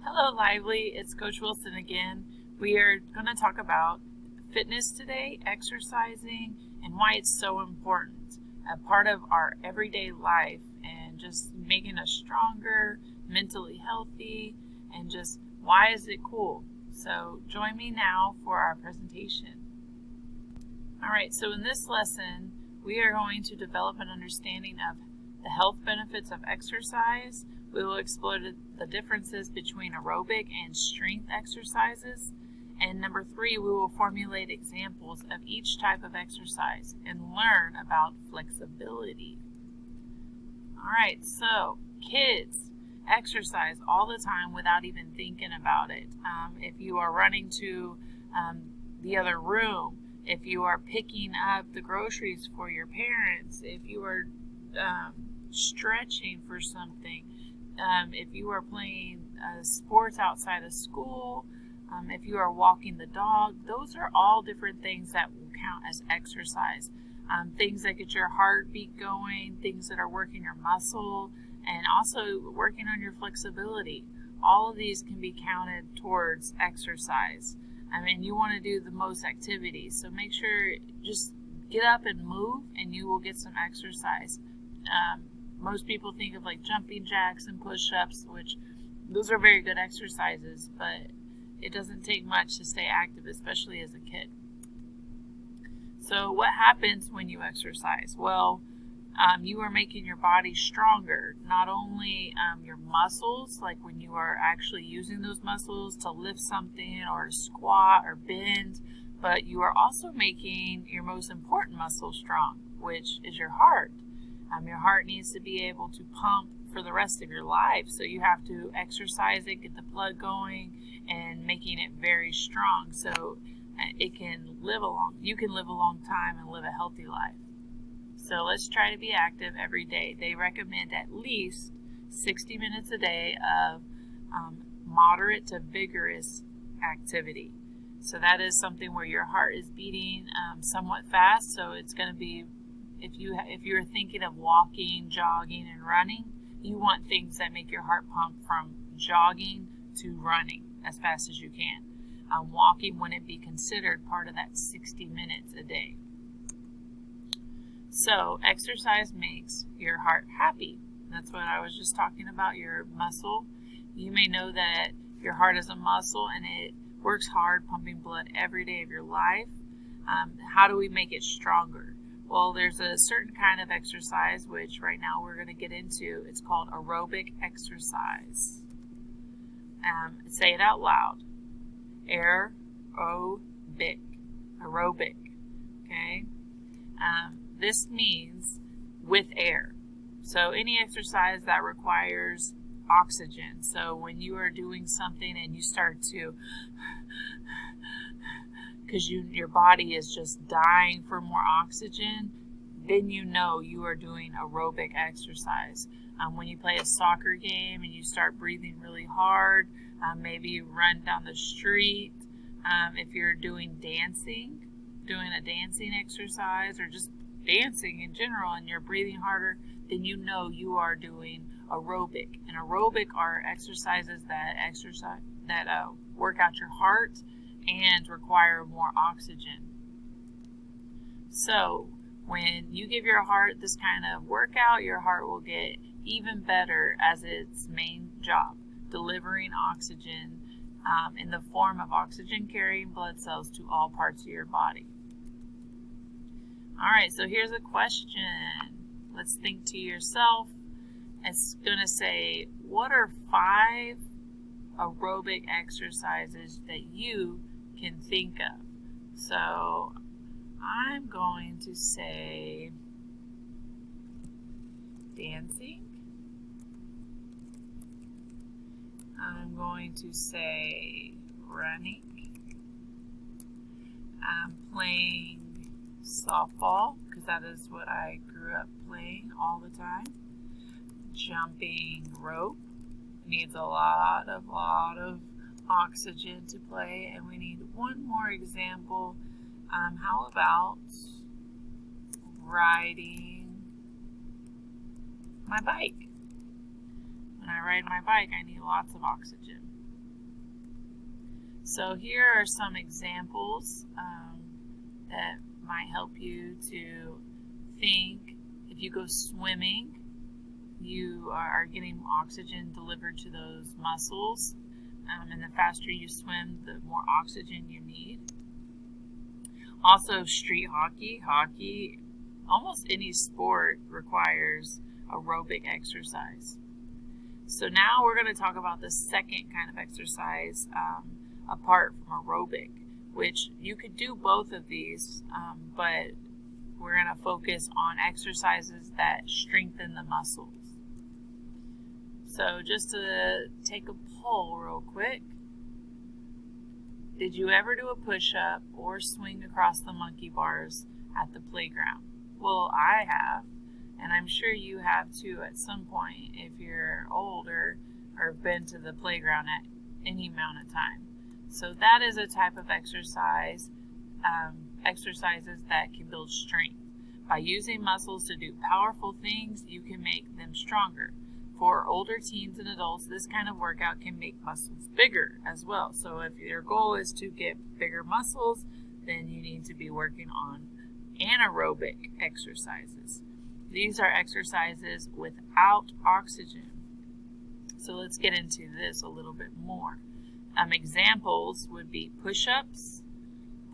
Hello, Lively. It's Coach Wilson again. We are going to talk about fitness today, exercising, and why it's so important. A part of our everyday life and just making us stronger, mentally healthy, and just why is it cool? So join me now for our presentation. All right, so in this lesson, we are going to develop an understanding of the health benefits of exercise. We will explore the differences between aerobic and strength exercises. And number 3, we will formulate examples of each type of exercise and learn about flexibility. All right, so kids exercise all the time without even thinking about it. If you are running to the other room, if you are picking up the groceries for your parents, if you are stretching for something, if you are playing sports outside of school, if you are walking the dog, those are all different things that will count as exercise. Things that get your heartbeat going, things that are working your muscle, and also working on your flexibility. All of these can be counted towards exercise. You want to do the most activities, so make sure just get up and move, and you will get some exercise. Most people think of like jumping jacks and push-ups, which those are very good exercises, but it doesn't take much to stay active, especially as a kid. So what happens when you exercise? Well, you are making your body stronger. Not only your muscles, like when you are actually using those muscles to lift something or squat or bend, but you are also making your most important muscle strong, which is your heart. Your heart needs to be able to pump for the rest of your life, so you have to exercise it, get the blood going, and making it very strong so you can live a long time and live a healthy life. So let's try to be active every day. They recommend at least 60 minutes a day of moderate to vigorous activity. So that is something where your heart is beating somewhat fast, so it's going to be, if you're thinking of walking, jogging, and running, you want things that make your heart pump from jogging to running as fast as you can. Walking wouldn't be considered part of that 60 minutes a day. So exercise makes your heart happy. That's what I was just talking about, your muscle. You may know that your heart is a muscle and it works hard pumping blood every day of your life. How do we make it stronger? Well, there's a certain kind of exercise, which right now we're going to get into. It's called aerobic exercise. Say it out loud. Aerobic. Aerobic. Okay? This means with air. So any exercise that requires oxygen. So when you are doing something and you start to, because your body is just dying for more oxygen, then you know you are doing aerobic exercise. When you play a soccer game and you start breathing really hard, maybe you run down the street. If you're doing a dancing exercise, or just dancing in general, and you're breathing harder, then you know you are doing aerobic. And aerobic are exercises that work out your heart and require more oxygen. So when you give your heart this kind of workout, your heart will get even better as its main job, delivering oxygen in the form of oxygen-carrying blood cells to all parts of your body. All right, so here's a question. Let's think to yourself. It's going to say, what are 5 aerobic exercises that you can think of? So I'm going to say dancing. I'm going to say running. Playing softball, because that is what I grew up playing all the time. Jumping rope. Needs a lot of oxygen to play, and we need one more example. How about riding my bike? When I ride my bike, I need lots of oxygen. So here are some examples that might help you to think. If you go swimming, you are getting oxygen delivered to those muscles, and the faster you swim, the more oxygen you need. Also, street hockey, almost any sport requires aerobic exercise. So now we're going to talk about the second kind of exercise apart from aerobic, which you could do both of these, but we're going to focus on exercises that strengthen the muscles. So just to take a poll real quick, did you ever do a push-up or swing across the monkey bars at the playground? Well, I have, and I'm sure you have too at some point if you're older or have been to the playground at any amount of time. So that is a type of exercises that can build strength. By using muscles to do powerful things, you can make them stronger. For older teens and adults, this kind of workout can make muscles bigger as well. So if your goal is to get bigger muscles, then you need to be working on anaerobic exercises. These are exercises without oxygen. So let's get into this a little bit more. Examples would be push-ups,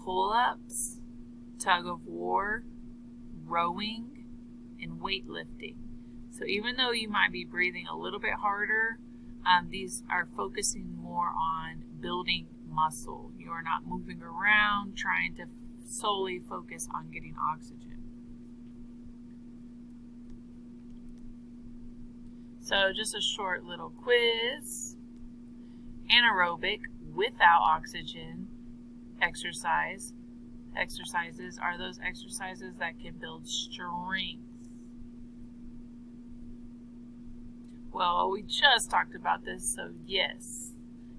pull-ups, tug of war, rowing, and weightlifting. So even though you might be breathing a little bit harder, these are focusing more on building muscle. You are not moving around trying to solely focus on getting oxygen. So just a short little quiz. Anaerobic without oxygen exercises are those exercises that can build strength. Well, we just talked about this, so yes.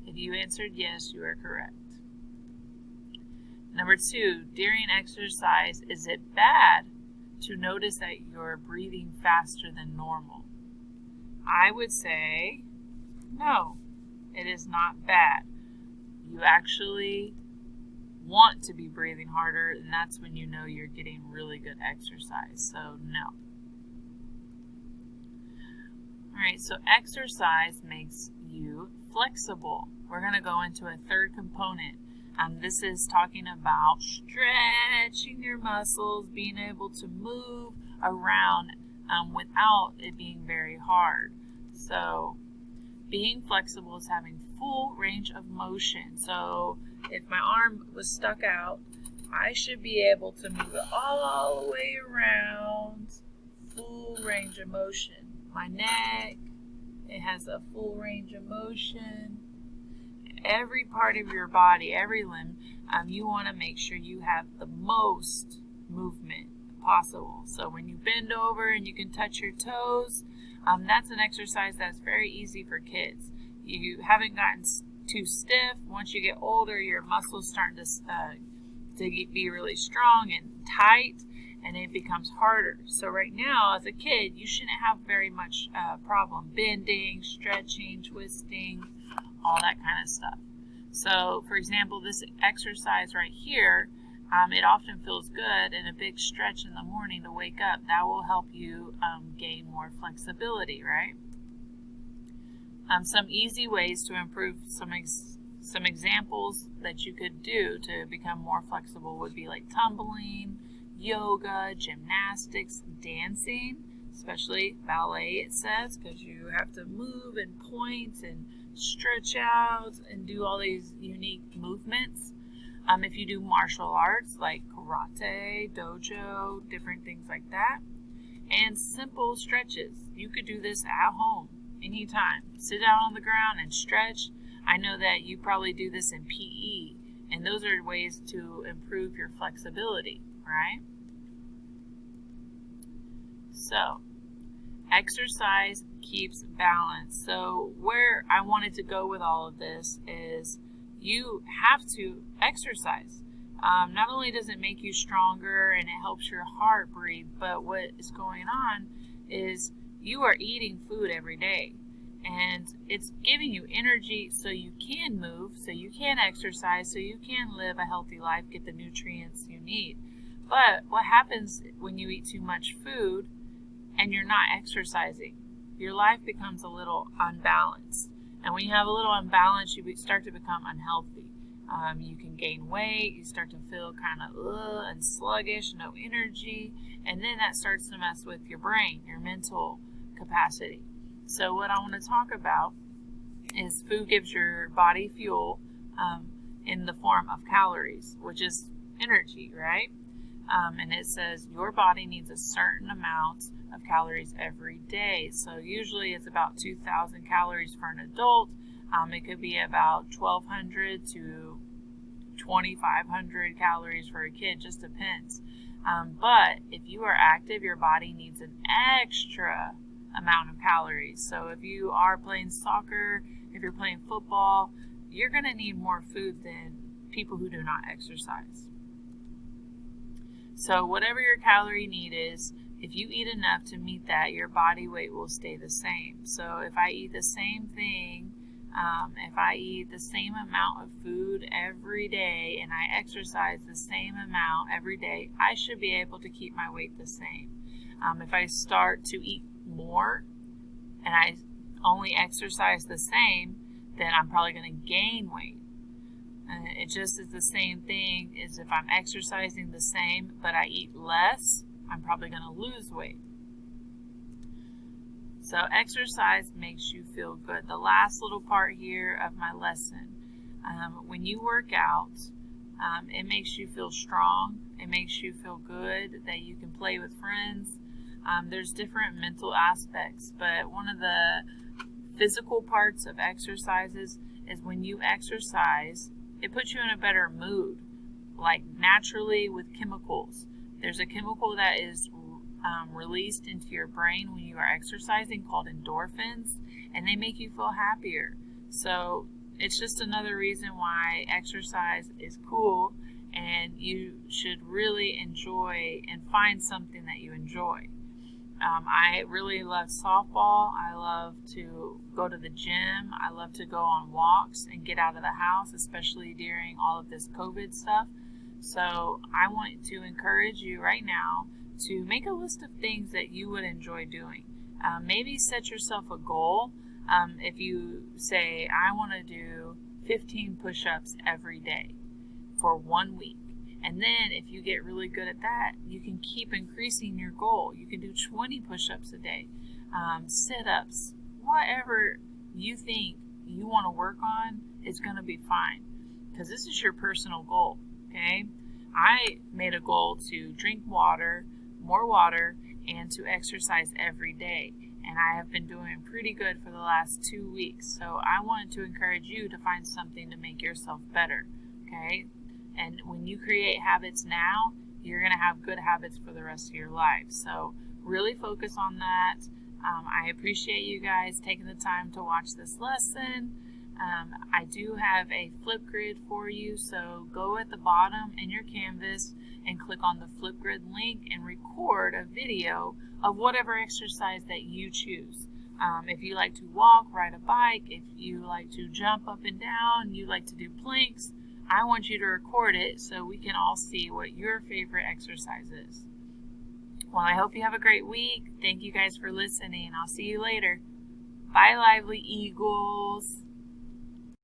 If you answered yes, you are correct. Number 2, during exercise, is it bad to notice that you're breathing faster than normal? I would say no, it is not bad. You actually want to be breathing harder, and that's when you know you're getting really good exercise, so no. Alright, so exercise makes you flexible. We're going to go into a third component. This is talking about stretching your muscles, being able to move around without it being very hard. So being flexible is having full range of motion. So if my arm was stuck out, I should be able to move it all the way around, full range of motion. My neck, it has a full range of motion. Every part of your body, every limb, you want to make sure you have the most movement possible. So when you bend over and you can touch your toes, that's an exercise that's very easy for kids. You haven't gotten too stiff. Once you get older, your muscles starting to be really strong and tight, and it becomes harder. So right now, as a kid, you shouldn't have very much problem bending, stretching, twisting, all that kind of stuff. So, for example, this exercise right here, it often feels good, and a big stretch in the morning to wake up, that will help you gain more flexibility, right? Some easy ways to improve some examples that you could do to become more flexible would be like tumbling, yoga, gymnastics, dancing, especially ballet, it says, because you have to move and point and stretch out and do all these unique movements. If you do martial arts like karate, dojo, different things like that, and simple stretches. You could do this at home anytime. Sit down on the ground and stretch. I know that you probably do this in PE, and those are ways to improve your flexibility, right? So, exercise keeps balance. So where I wanted to go with all of this is you have to exercise. Not only does it make you stronger and it helps your heart breathe, but what is going on is you are eating food every day. And it's giving you energy so you can move, so you can exercise, so you can live a healthy life, get the nutrients you need. But what happens when you eat too much food and you're not exercising? Your life becomes a little unbalanced. And when you have a little unbalance, you start to become unhealthy. You can gain weight, you start to feel kind of and sluggish, no energy, and then that starts to mess with your brain, your mental capacity. So what I want to talk about is food gives your body fuel in the form of calories, which is energy, right? And it says your body needs a certain amount of calories every day. So usually it's about 2,000 calories for an adult. It could be about 1,200 to 2,500 calories for a kid, just depends. But if you are active, your body needs an extra amount of calories. So if you are playing soccer, if you're playing football, you're going to need more food than people who do not exercise. So whatever your calorie need is, if you eat enough to meet that, your body weight will stay the same. So if I eat the same thing, if I eat the same amount of food every day and I exercise the same amount every day, I should be able to keep my weight the same. If I start to eat more and I only exercise the same, then I'm probably going to gain weight. And it just is the same thing as if I'm exercising the same, but I eat less, I'm probably going to lose weight. So exercise makes you feel good. The last little part here of my lesson, when you work out, it makes you feel strong. It makes you feel good that you can play with friends. There's different mental aspects, but one of the physical parts of exercises is when you exercise, it puts you in a better mood, like naturally with chemicals. There's a chemical that is released into your brain when you are exercising called endorphins, and they make you feel happier. So it's just another reason why exercise is cool, and you should really enjoy and find something that you enjoy. I really love softball. I love to go to the gym. I love to go on walks and get out of the house, especially during all of this COVID stuff. So I want to encourage you right now to make a list of things that you would enjoy doing. Maybe set yourself a goal. If you say, I want to do 15 push-ups every day for 1 week. And then if you get really good at that, you can keep increasing your goal. You can do 20 push-ups a day, sit-ups, whatever you think you want to work on is going to be fine, because this is your personal goal, okay? I made a goal to drink water, more water, and to exercise every day. And I have been doing pretty good for the last 2 weeks. So I wanted to encourage you to find something to make yourself better, okay? And when you create habits now, you're going to have good habits for the rest of your life. So really focus on that. I appreciate you guys taking the time to watch this lesson. I do have a Flipgrid for you, so go at the bottom in your canvas and click on the Flipgrid link and record a video of whatever exercise that you choose. If you like to walk, ride a bike, if you like to jump up and down, you like to do planks, I want you to record it so we can all see what your favorite exercise is. Well, I hope you have a great week. Thank you guys for listening. I'll see you later. Bye, Lively Eagles.